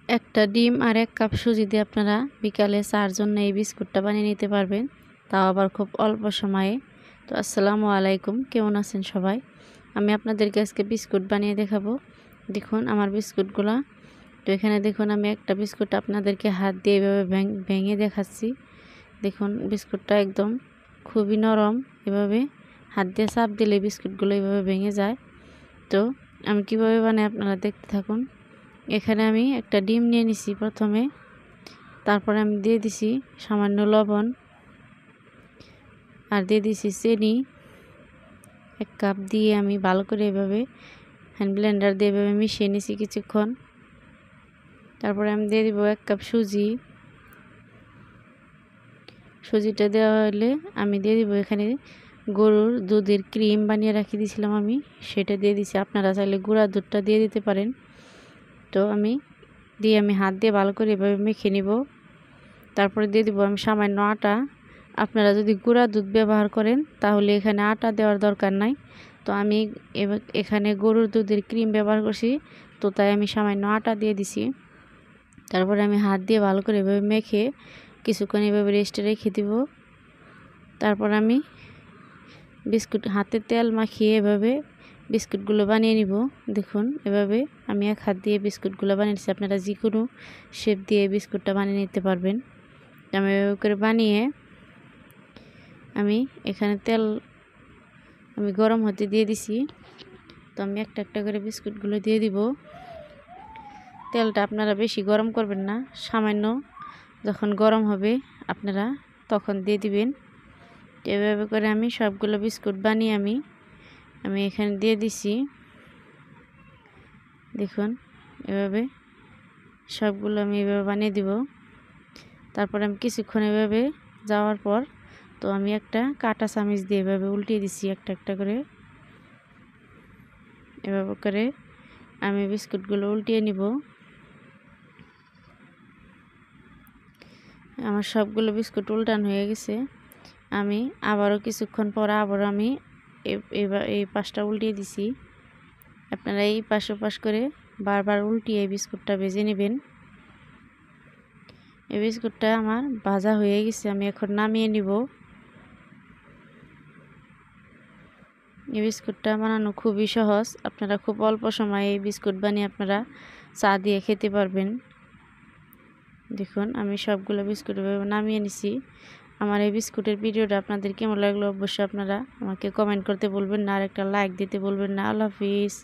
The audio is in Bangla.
একটা ডিম আর 1 কাপ সুজি দিয়ে আপনারা বিকালে চার জন্য এই বিস্কুটটা বানিয়ে নিতে পারবেন, তাও আবার খুব অল্প সময়ে। তো আসসালামু আলাইকুম, কেমন আছেন সবাই? আমি আপনাদেরকে আজকে বিস্কুট বানিয়ে দেখাবো। দেখুন আমার বিস্কুটগুলা। তো এখানে দেখুন আমি একটা বিস্কুট আপনাদেরকে হাত দিয়ে এভাবে ভেঙে দেখাচ্ছি। দেখুন বিস্কুটটা একদম খুবই নরম, এভাবে হাত দিয়ে চাপ দিলে বিস্কুটগুলো এভাবে ভেঙে যায়। তো আমি কিভাবে বানাই আপনারা দেখতে থাকুন। এখানে আমি একটা ডিম নিয়ে নিছি প্রথমে, তারপরে আমি দিয়ে দিছি সামান্য লবণ আর দিয়ে দিছি চিনি 1 কাপ দিয়ে আমি ভালো করে এভাবে হ্যান্ড ব্লেন্ডার দিয়ে এভাবে মিশিয়ে নিছি কিছুক্ষণ। তারপরে আমি দিয়ে দিব 1 কাপ সুজিটা দেওয়া হলে আমি দিয়ে দিব এখানে গরুর দুধের ক্রিম বানিয়ে রাখি দিয়েছিলাম আমি, সেটা দিয়ে দিছি। আপনারা চাইলে গুঁড়া দুধটা দিয়ে দিতে পারেন। তো আমি হাত দিয়ে ভালো করে এভাবে মেখে নিব। তারপরে দিয়ে দিব আমি সামান্য আটা। আপনারা যদি গুঁড়া দুধ ব্যবহার করেন তাহলে এখানে আটা দেওয়ার দরকার নাই। তো আমি এখানে গরুর দুধের ক্রিম ব্যবহার করছি, তো তাই আমি সামান্য আটা দিয়ে দিছি। তারপরে আমি হাত দিয়ে ভালো করে এভাবে মেখে কিছুক্ষণ এভাবে রেস্টে রেখে দিব। তারপর আমি হাতে তেল মাখিয়ে এভাবে বিস্কুটগুলো বানিয়ে নিব। দেখুন এভাবে আমি 1 হাত দিয়ে বিস্কুটগুলো বানিয়েছি। আপনারা যে কোনো শেপ দিয়ে বিস্কুটটা বানিয়ে নিতে পারবেন। আমি এভাবে করে বানিয়ে আমি এখানে তেল গরম হতে দিয়ে দিছি। তো আমি একটা একটা করে বিস্কুটগুলো দিয়ে দিব। তেলটা আপনারা বেশি গরম করবেন না, সামান্য যখন গরম হবে আপনারা তখন দিয়ে দিবেন। এভাবে করে আমি সবগুলো বিস্কুট বানিয়ে আমি এখানে দিয়ে দিছি। দেখুন এভাবে সবগুলো আমি এভাবে বানিয়ে দিব। তারপর আমি কিছুক্ষণ এভাবে যাওয়ার পর তো আমি একটা কাঁটা চামচ দিয়ে এভাবে উল্টিয়ে দিছি একটা একটা করে। এভাবে করে আমি বিস্কুটগুলো উল্টিয়ে নিব। আমার সবগুলো বিস্কুট উল্টানো হয়ে গেছে। আমি আবারও কিছুক্ষণ পর আমি এই পাশটা উল্টিয়ে দিছি। আপনারা এই পাশ ওপাশ করে বারবার উল্টিয়ে এই বিস্কুটটা ভেজে নেবেন। এই বিস্কুটটা আমার ভাজা হয়ে গেছে, আমি এখন নামিয়ে নিব। এই বিস্কুটটা বানানো খুবই সহজ। আপনারা খুব অল্প সময়ে এই বিস্কুট বানিয়ে আপনারা চা দিয়ে খেতে পারবেন। দেখুন আমি সবগুলো বিস্কুট নামিয়ে নিছি। আমার এই বিস্কুটের ভিডিওটা আপনাদের কেমন লাগলো অবশ্যই আপনারা আমাকে কমেন্ট করতে বলবেন না, আর একটা লাইক দিতে বলবেন না। আল্লাহ হাফিজ।